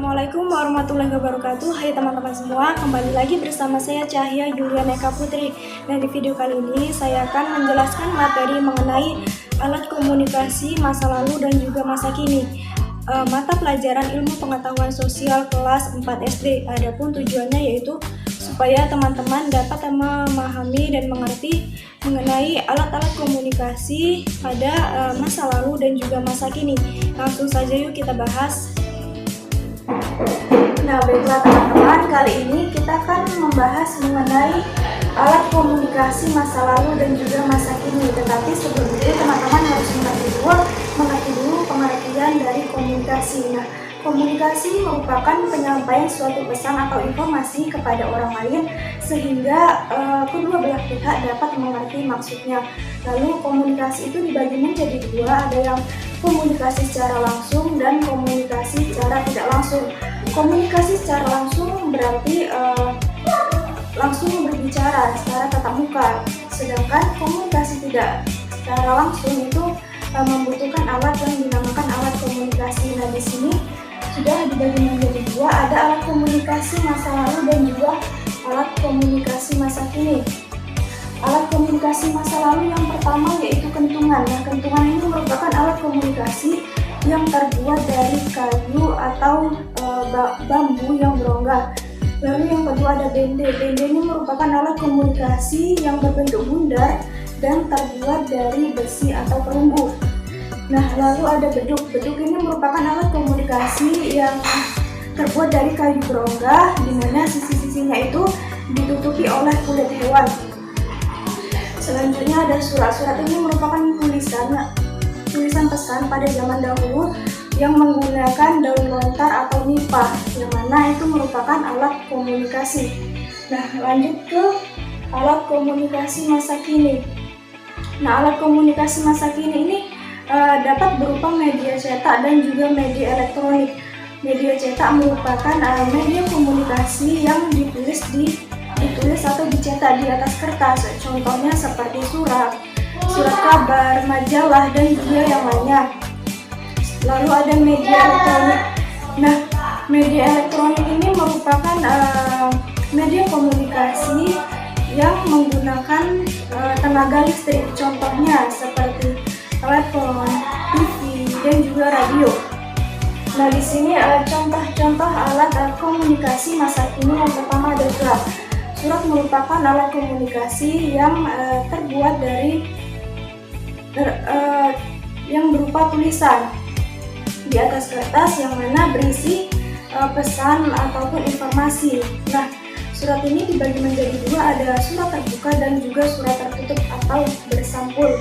Assalamualaikum warahmatullahi wabarakatuh. Hai teman-teman semua, kembali lagi bersama saya Cahya Yuliana Eka Putri. Dan di video kali ini saya akan menjelaskan materi mengenai alat komunikasi masa lalu dan juga masa kini, mata pelajaran ilmu pengetahuan sosial kelas 4 SD. Adapun tujuannya yaitu supaya teman-teman dapat memahami dan mengerti mengenai alat-alat komunikasi pada masa lalu dan juga masa kini. Langsung saja yuk kita bahas. Nah, baiklah teman-teman, kali ini kita akan membahas mengenai alat komunikasi masa lalu dan juga masa kini. Tetapi sebelum itu teman-teman harus mengerti dulu pengertian dari komunikasi. Nah, komunikasi merupakan penyampaian suatu pesan atau informasi kepada orang lain sehingga kedua belah pihak dapat mengerti maksudnya. Lalu komunikasi itu dibagi menjadi dua, ada yang komunikasi secara langsung dan komunikasi secara tidak langsung. Komunikasi secara langsung berarti langsung berbicara secara tatap muka, sedangkan komunikasi tidak secara langsung itu membutuhkan alat yang dinamakan alat komunikasi. Nah, di sini sudah dibagi menjadi dua, ada alat komunikasi masa lalu dan juga alat komunikasi masa kini. Alat komunikasi masa lalu yang pertama yaitu kentungan. Nah, kentungan ini merupakan alat komunikasi yang terbuat dari kayu atau bambu yang berongga. Lalu yang kedua ada bende. Bende ini merupakan alat komunikasi yang berbentuk bundar dan terbuat dari besi atau perunggu. Nah, lalu ada beduk. Beduk ini merupakan alat komunikasi yang terbuat dari kayu berongga, di mana sisi-sisinya itu ditutupi oleh kulit hewan. Selanjutnya ada surat. Surat ini merupakan tulisan pesan pada zaman dahulu yang menggunakan daun lontar atau nipah, yang mana itu merupakan alat komunikasi. Nah, lanjut ke alat komunikasi masa kini. Nah, alat komunikasi masa kini ini dapat berupa media cetak dan juga media elektronik. Media cetak merupakan media komunikasi yang ditulis atau dicetak di atas kertas. Contohnya seperti surat kabar, majalah, dan juga yang lainnya. Lalu ada media elektronik. Nah, media elektronik ini merupakan media komunikasi yang menggunakan tenaga listrik. Contohnya seperti telepon, TV, dan juga radio. Nah, di sini contoh-contoh alat komunikasi masa kini. Yang pertama ada surat. Surat merupakan alat komunikasi yang terbuat dari yang berupa tulisan di atas kertas yang mana berisi pesan ataupun informasi. Nah, surat ini dibagi menjadi dua, ada surat terbuka dan juga surat tertutup atau bersampul.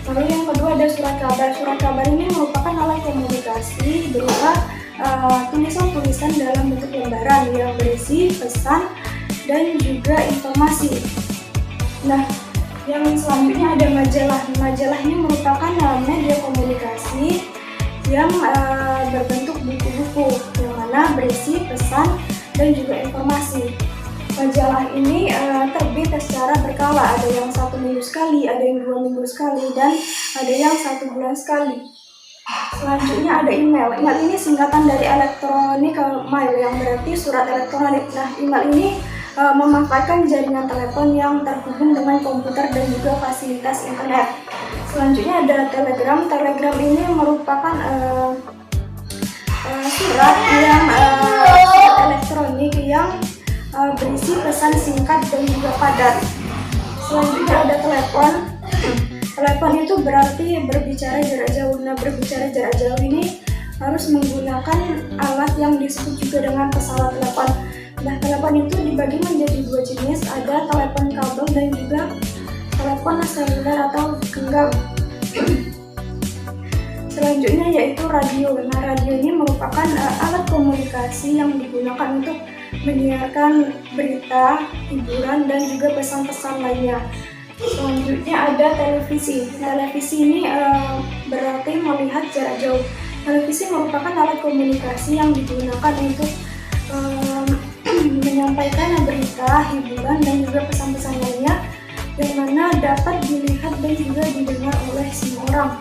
Lalu yang kedua ada surat kabar. Surat kabar ini merupakan alat komunikasi berupa tulisan-tulisan dalam bentuk lembaran yang berisi pesan dan juga informasi. Nah, yang selanjutnya ada majalah. Majalah ini merupakan media komunikasi yang berbentuk buku-buku yang mana berisi pesan dan juga informasi. Majalah ini terbit secara berkala, ada yang 1 minggu sekali, ada yang 2 minggu sekali, dan ada yang 1 bulan sekali. Selanjutnya ada email. Email ini singkatan dari electronic mail yang berarti surat elektronik. Nah, email ini memanfaatkan jaringan telepon yang terhubung dengan komputer dan juga fasilitas internet. Selanjutnya ada telegram. Telegram ini merupakan surat elektronik yang berisi pesan singkat dan juga padat. Selanjutnya ada telepon. Telepon itu berarti berbicara jarak jauh. Nah, berbicara jarak jauh ini harus menggunakan alat yang disebut juga dengan pesawat telepon. Nah, telepon itu dibagi menjadi dua jenis, ada telepon kabel dan juga telepon seluler atau genggam. Selanjutnya yaitu radio. Nah, radio ini merupakan alat komunikasi yang digunakan untuk menyiarkan berita, hiburan, dan juga pesan-pesan lainnya. Selanjutnya ada televisi. Televisi ini berarti melihat jarak jauh. Televisi merupakan alat komunikasi yang digunakan untuk menyampaikan berita, hiburan, dan juga pesan-pesan lainnya yang mana dapat dilihat dan juga didengar oleh semua orang.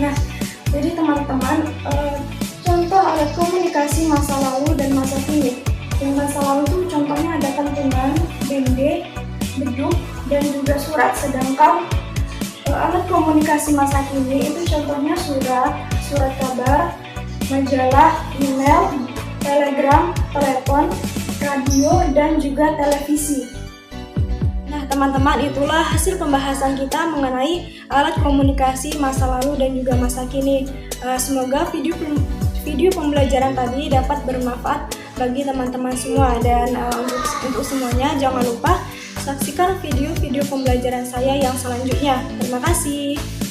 Nah, jadi teman-teman, contoh adalah alat komunikasi masa lalu dan masa kini. Yang masa lalu itu contohnya ada kentungan, dende, beduk, dan juga surat. Sedangkan alat komunikasi masa kini itu contohnya surat kabar, majalah, email, telegram, telepon, radio, dan juga televisi. Nah teman-teman, itulah hasil pembahasan kita mengenai alat komunikasi masa lalu dan juga masa kini. Semoga video pembelajaran tadi dapat bermanfaat bagi teman-teman semua. Dan untuk semuanya jangan lupa saksikan video-video pembelajaran saya yang selanjutnya. Terima kasih.